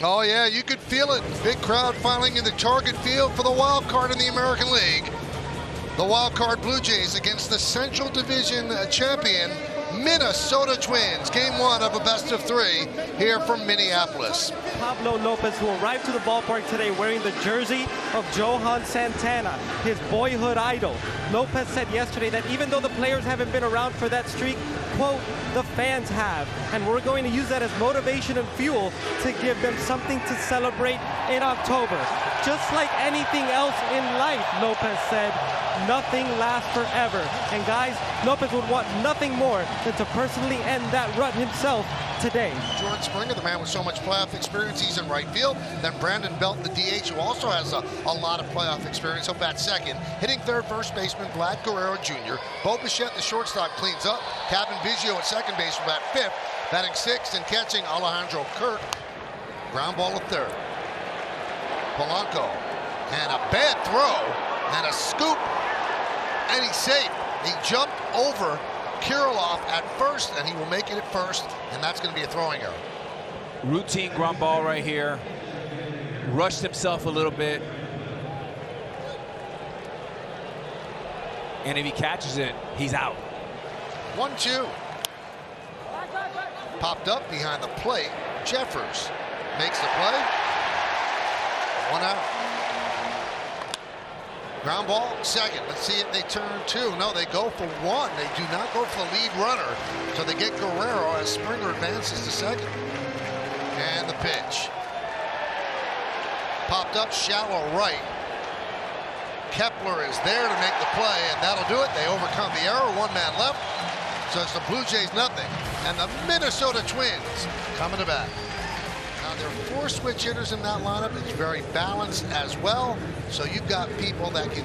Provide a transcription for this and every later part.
Oh, yeah, you could feel it. Big crowd filing in the Target Field for the wild card in the American League. The wild card Blue Jays against the Central Division champion, Minnesota Twins. Game one of a best-of-3 here from Minneapolis. Pablo Lopez, who arrived to the ballpark today wearing the jersey of Johan Santana, his boyhood idol. Lopez said yesterday that even though the players haven't been around for that streak, quote, the fans have. And we're going to use that as motivation and fuel to give them something to celebrate in October. Just like anything else in life, Lopez said, nothing lasts forever. And guys, Lopez would want nothing more than to personally end that rut himself today. George Springer, the man with so much playoff experience, he's in right field. Then Brandon Belt, the DH, who also has a lot of playoff experience. He'll bat second. Hitting third, first baseman Vlad Guerrero Jr. Bo Bichette, the shortstop, cleans up. Kevin Biggio at second base will bat fifth. Batting sixth and catching Alejandro Kirk. Ground ball at third. Polanco. And a bad throw. And a scoop. And he's safe. He jumped over Kirilloff at first, and he will make it at first, and that's going to be a throwing error. Routine ground ball right here. Rushed himself a little bit. And if he catches it, he's out. 1-2. Popped up behind the plate. Jeffers makes the play. One out. Ground ball, second. Let's see if they turn two. No, they go for one. They do not go for the lead runner. So they get Guerrero as Springer advances to second. And the pitch. Popped up shallow right. Kepler is there to make the play, and that'll do it. They overcome the error. One man left. So it's the Blue Jays nothing. And the Minnesota Twins coming to bat. Now, there are 4 switch hitters in that lineup. It's very balanced as well. So you've got people that can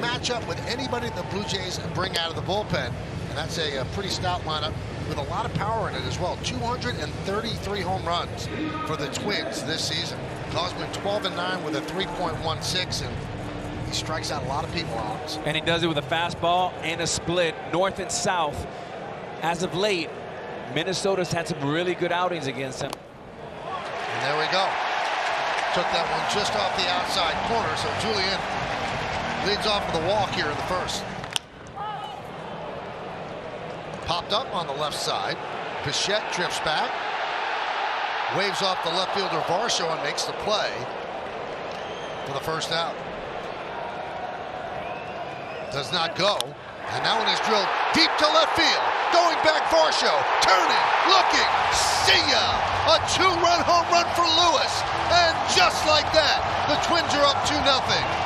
match up with anybody the Blue Jays bring out of the bullpen. And that's a pretty stout lineup with a lot of power in it as well. 233 home runs for the Twins this season. Gausman 12-9 with a 3.16, and he strikes out a lot of people, Alex. And he does it with a fastball and a split, north and south. As of late, Minnesota's had some really good outings against him. And there we go. Took that one just off the outside corner, so Julian leads off with a walk here in the first. Popped up on the left side. Bichette trips back. Waves off the left fielder Varsho and makes the play for the first out. Does not go. And that one is drilled deep to left field. Going back, Varsho, turning, looking, see ya! A 2-run home run for Lewis. And just like that, the Twins are up 2-0.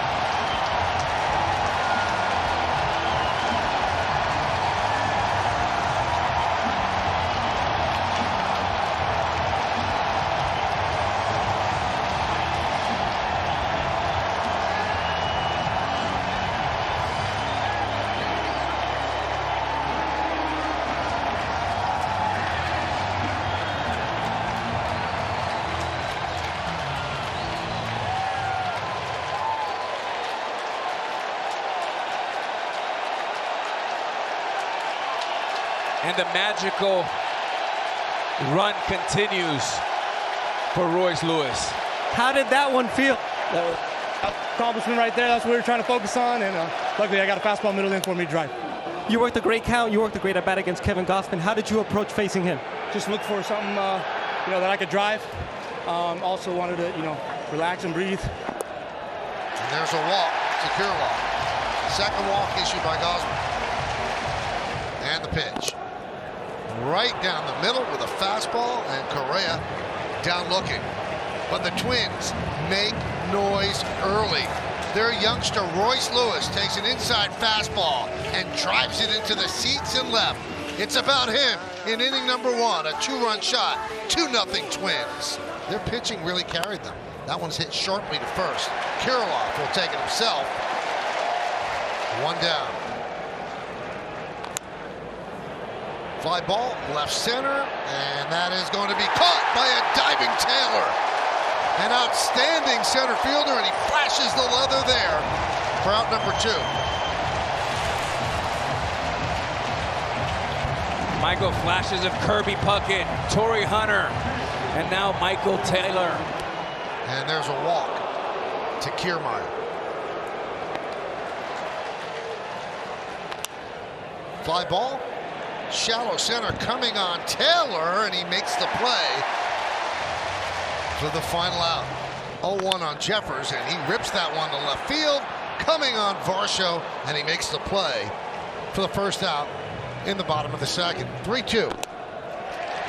And the magical run continues for Royce Lewis. How did that one feel? That was accomplishment right there. That's what we were trying to focus on, and luckily I got a fastball middle in for me to drive. You worked a great count. You worked a great at bat against Kevin Gausman. How did you approach facing him? Just look for something that I could drive. Also wanted to relax and breathe. And there's a walk to Kirilloff. Second walk issued by Gausman. And the pitch. Right down the middle with a fastball, and Correa down looking. But the Twins make noise early. Their youngster Royce Lewis takes an inside fastball and drives it into the seats and left. It's about him in inning number 1, a 2-run shot, 2-0 Twins. Their pitching really carried them. That one's hit sharply to first. Kirilloff will take it himself. 1 down. Fly ball, left center, and that is going to be caught by a diving Taylor. An outstanding center fielder, and he flashes the leather there for out number 2. Michael flashes of Kirby Puckett, Torrey Hunter, And now Michael Taylor. And there's a walk to Kiermaier. Fly ball. Shallow center coming on Taylor, and he makes the play for the final out. 0-1 on Jeffers, and he rips that one to left field. Coming on Varsho, and he makes the play for the first out in the bottom of the second. 3-2.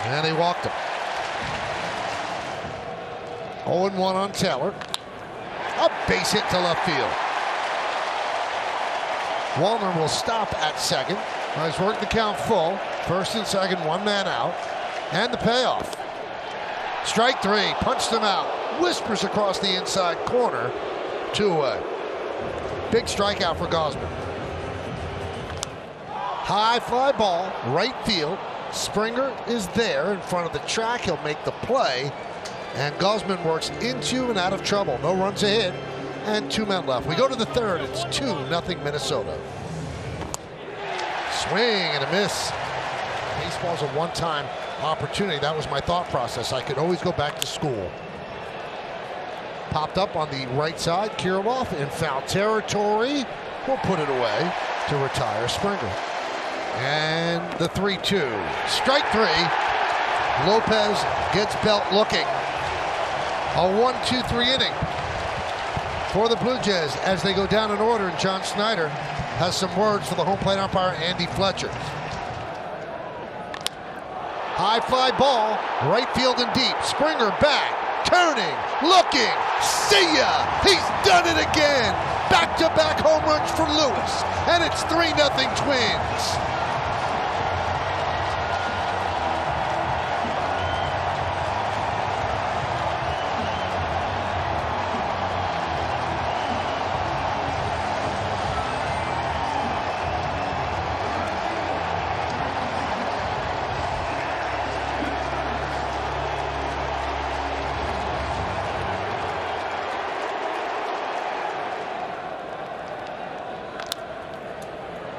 And he walked him. 0-1 on Taylor. A base hit to left field. Wallner will stop at second. He's worked the count full. First and second, one man out. And the payoff. Strike three, punched him out. Whispers across the inside corner. 2 away. Big strikeout for Gausman. High fly ball, right field. Springer is there in front of the track. He'll make the play. And Gausman works into and out of trouble. No runs ahead and 2 men left. We go to the third. It's 2-0 Minnesota. Swing and a miss. Baseball's a one-time opportunity. That was my thought process. I could always go back to school. Popped up on the right side. Kirilloff in foul territory. Will put it away to retire Springer. And the 3-2. Strike three. Lopez gets Belt looking. A 1-2-3 inning for the Blue Jays as they go down in order, and John Schneider has some words for the home plate umpire, Andy Fletcher. High fly ball, right field and deep. Springer back, turning, looking, see ya! He's done it again! Back-to-back home runs for Lewis, and it's 3-0 Twins.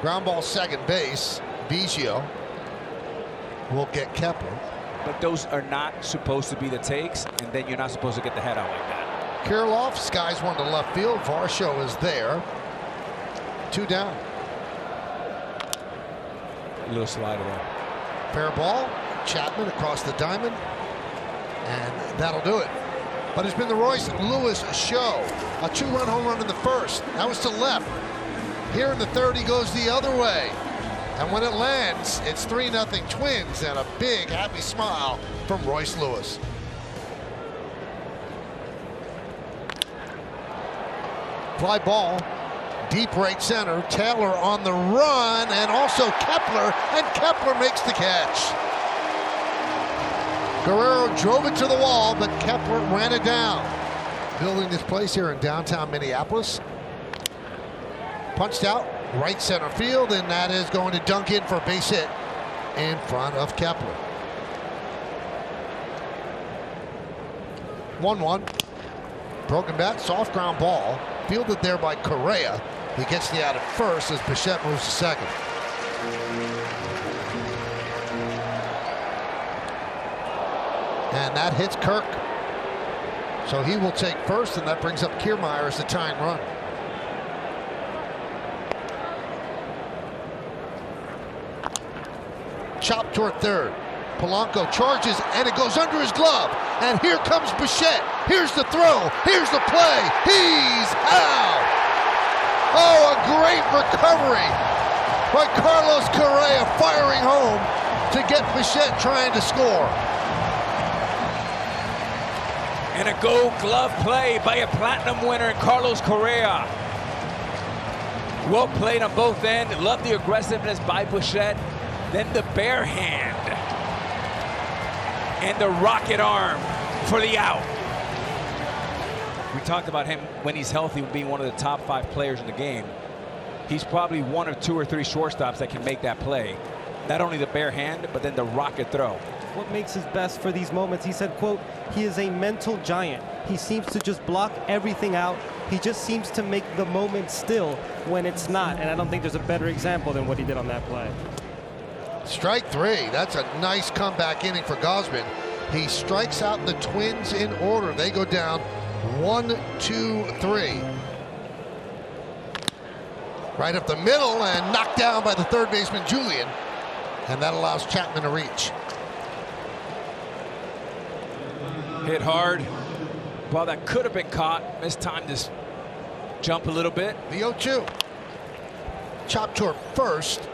Ground ball second base. Biggio will get Kepler. But those are not supposed to be the takes, and then you're not supposed to get the head out like that. Kirilloff skies one to left field. Varsho is there. 2 down. A little slider there. Fair ball. Chapman across the diamond. And that'll do it. But it's been the Royce Lewis show. A 2-run home run in the first. That was to left. Here in the third, he goes the other way. And when it lands, it's 3-0 Twins, and a big happy smile from Royce Lewis. Fly ball, deep right center. Taylor on the run, and also Kepler, and Kepler makes the catch. Guerrero drove it to the wall, but Kepler ran it down. Building this place here in downtown Minneapolis. Punched out right center field, and that is going to dunk in for a base hit in front of Kepler. 1-1. Broken bat, soft ground ball, fielded there by Correa. He gets the out at first as Bichette moves to second. And that hits Kirk. So he will take first, and that brings up Kiermaier as the tying run. Chop toward third. Polanco charges, and it goes under his glove. And here comes Bichette. Here's the throw. Here's the play. He's out. Oh, a great recovery by Carlos Correa, firing home to get Bichette trying to score. And a gold glove play by a platinum winner, Carlos Correa. Well played on both ends. Love the aggressiveness by Bichette. Then the bare hand and the rocket arm for the out. We talked about him when he's healthy being one of the top 5 players in the game. He's probably 1 or 2 or 3 shortstops that can make that play. Not only the bare hand, but then the rocket throw. What makes his best for these moments, he said, quote, he is a mental giant. He seems to just block everything out. He just seems to make the moment still when it's not. And I don't think there's a better example than what he did on that play. Strike three. That's a nice comeback inning for Gausman. He strikes out the Twins in order. They go down 1-2-3. Right up the middle and knocked down by the third baseman Julian. And that allows Chapman to reach. Hit hard. Ball that could have been caught. Missed time to jump a little bit. The 0-2. Chop toward first.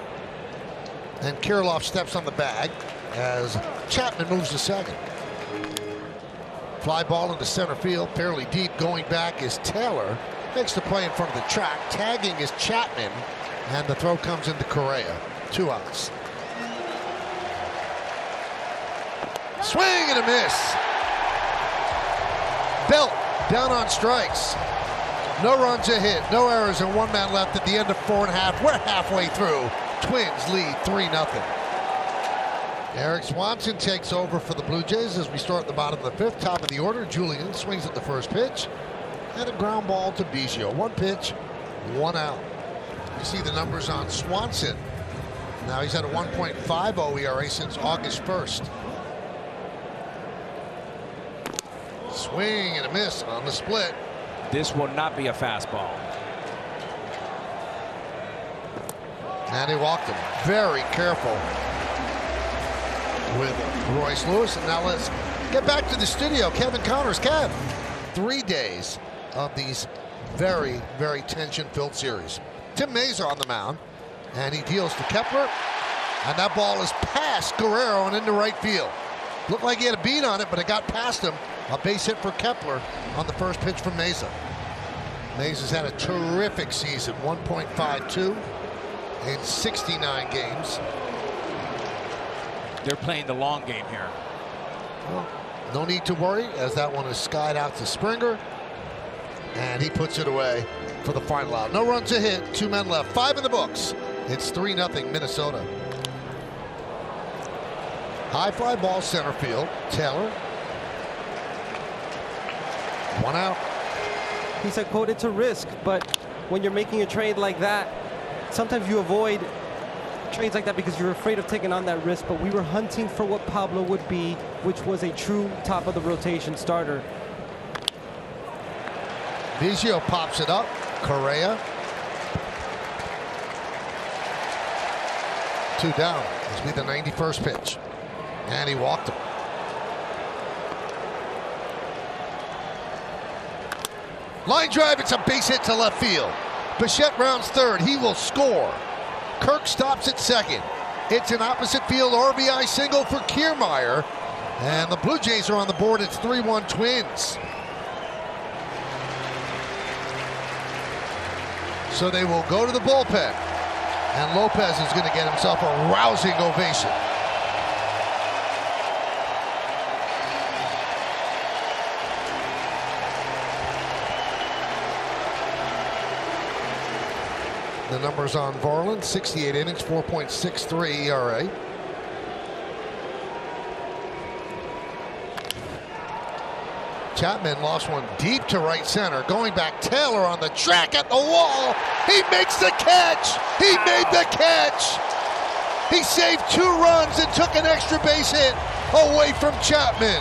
And Kirilloff steps on the bag as Chapman moves to second. Fly ball into center field, fairly deep. Going back is Taylor. Makes the play in front of the track. Tagging is Chapman. And the throw comes into Correa. 2 outs. Swing and a miss. Belt down on strikes. No runs a hit, no errors, and 1 man left at the end of 4 1/2. We're halfway through. Twins lead 3-0. Eric Swanson takes over for the Blue Jays as we start at the bottom of the 5th. Top of the order, Julian swings at the first pitch. And a ground ball to Biggio. 1 pitch, 1 out. You see the numbers on Swanson. Now he's had a 1.50 ERA since August 1st. Swing and a miss on the split. This will not be a fastball. And he walked him. Very careful with Royce Lewis. And now let's get back to the studio. Kevin Connors. Kev, 3 days of these very, very tension-filled series. Tim Mayza on the mound, and he deals to Kepler, and that ball is past Guerrero and into right field. Looked like he had a beat on it, but it got past him. A base hit for Kepler on the first pitch from Mayza. Mayza's had a terrific season, 1.52 in 69 games. They're playing the long game here. Well, no need to worry, as that one is skied out to Springer. And he puts it away for the final out. No runs a hit, 2 men left, 5 in the books. It's 3-0 Minnesota. High fly ball center field. Taylor. 1 out. He said, quote, it's a risk, but when you're making a trade like that, sometimes you avoid trades like that because you're afraid of taking on that risk. But we were hunting for what Pablo would be, which was a true top of the rotation starter. Biggio pops it up. Correa. 2 down. This will be the 91st pitch. And he walked him. Line drive, it's a base hit to left field. Bichette rounds third. He will score. Kirk stops at second. It's an opposite field RBI single for Kiermaier. And the Blue Jays are on the board. It's 3-1 Twins. So they will go to the bullpen. And Lopez is going to get himself a rousing ovation. The numbers on Varland, 68 innings, 4.63 ERA. Chapman lost one deep to right center. Going back, Taylor on the track at the wall. He makes the catch. He made the catch. He saved 2 runs and took an extra base hit away from Chapman.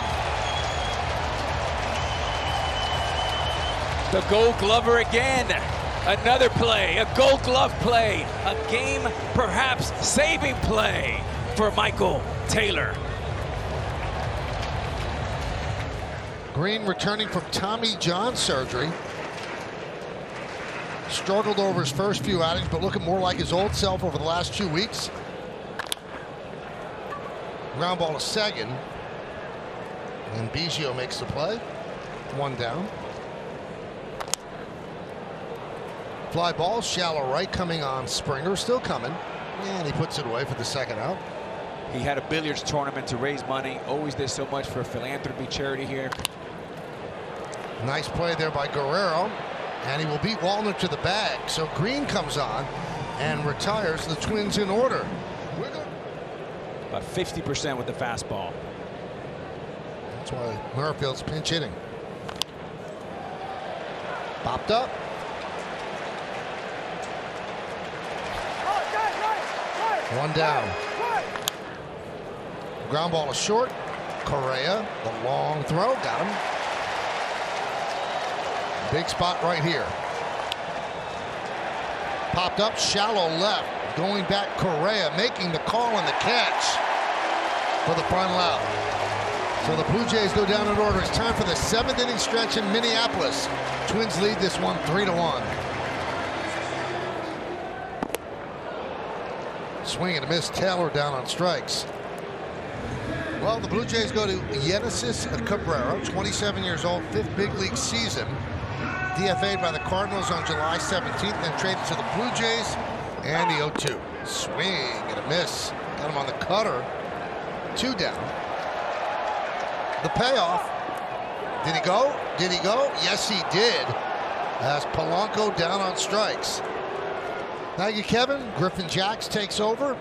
The Gold Glover again. Another play, a Gold Glove play, a game perhaps saving play for Michael Taylor. Green returning from Tommy John surgery. Struggled over his first few outings, but looking more like his old self over the last 2 weeks. Ground ball to second. And Biggio makes the play. 1 down. Fly ball, shallow right, coming on Springer, still coming. And he puts it away for the second out. He had a billiards tournament to raise money. Always did so much for philanthropy charity here. Nice play there by Guerrero. And he will beat Wallner to the bag. So Green comes on and retires the Twins in order. About 50% with the fastball. That's why Merrifield's pinch hitting. Popped up. One down. Ground ball is short. Correa, the long throw, got him. Big spot right here. Popped up, shallow left. Going back, Correa making the call and the catch for the final out. So the Blue Jays go down in order. It's time for the 7th inning stretch in Minneapolis. Twins lead this one 3-1. Swing and a miss. Taylor down on strikes. Well, the Blue Jays go to Yenesis Cabrera, 27 years old, 5th big league season. DFA'd by the Cardinals on July 17th, then traded to the Blue Jays and the 0-2. Swing and a miss. Got him on the cutter. 2 down. The payoff. Did he go? Did he go? Yes, he did. As Polanco down on strikes. Thank you, Kevin. Griffin Jacks takes over.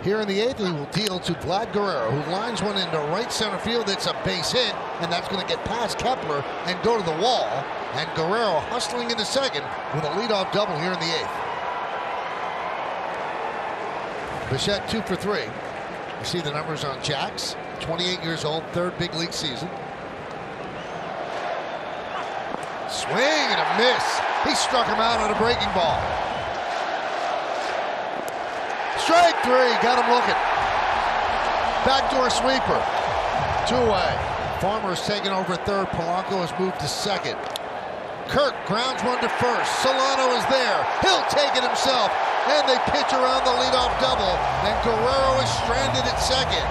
Here in the 8th, he will deal to Vlad Guerrero, who lines one into right center field. It's a base hit, and that's going to get past Kepler and go to the wall. And Guerrero hustling into second with a leadoff double here in the 8th. Bichette 2 for 3. You see the numbers on Jacks. 28 years old, 3rd big league season. Swing and a miss. He struck him out on a breaking ball. Strike 3, got him looking. Backdoor sweeper. 2 away. Farmer's taken over 3rd. Polanco has moved to 2nd. Kirk grounds one to 1st. Solano is there. He'll take it himself. And they pitch around the leadoff double. And Guerrero is stranded at 2nd.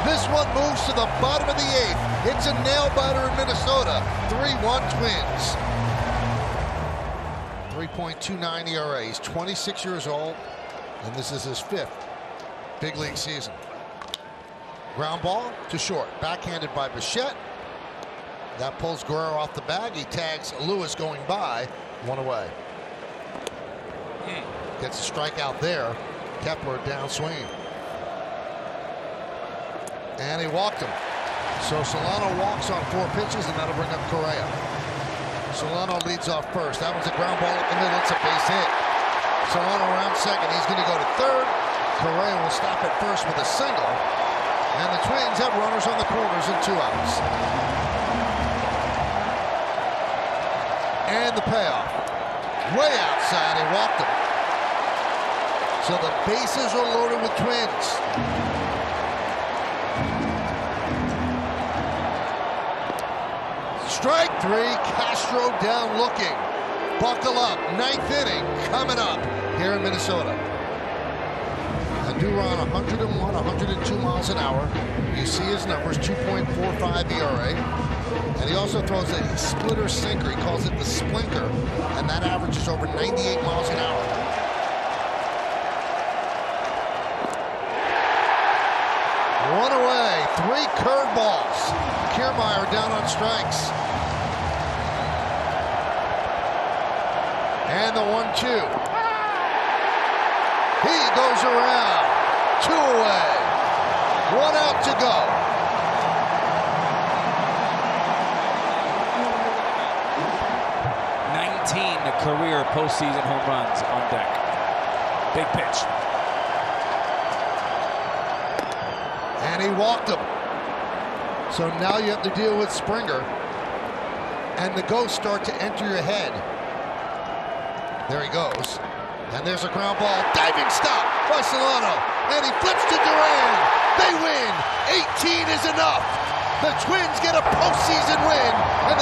This one moves to the bottom of the 8th. It's a nail-biter in Minnesota. 3-1 Twins. 3.29 ERA. He's 26 years old. And this is his 5th big league season. Ground ball to short. Backhanded by Bichette. That pulls Guerrero off the bag. He tags Lewis going by. 1 away. Gets a strikeout there. Kepler down swinging. And he walked him. So Solano walks on 4 pitches, and that'll bring up Correa. Solano leads off first. That was a ground ball up the middle. It's a base hit. Solano around 2nd. He's going to go to 3rd. Correa will stop at 1st with a single. And the Twins have runners on the corners and 2 outs. And the payoff. Way outside. He walked him. So the bases are loaded with Twins. Strike 3. Castro down looking. Buckle up. 9th inning coming up here in Minnesota. Duran 101, 102 miles an hour. You see his numbers, 2.45 ERA. And he also throws a splitter sinker. He calls it the splinker. And that averages over 98 miles an hour. One away. 3 curveballs. Kiermaier down on strikes. And the 1-2. He goes around. 2 away. 1 out to go. Career postseason home runs on deck. Big pitch. And he walked him. So now you have to deal with Springer. And the ghosts start to enter your head. There he goes. And there's a ground ball. Diving stop by Solano. And he flips to Duran. They win. 18 is enough. The Twins get a postseason win. And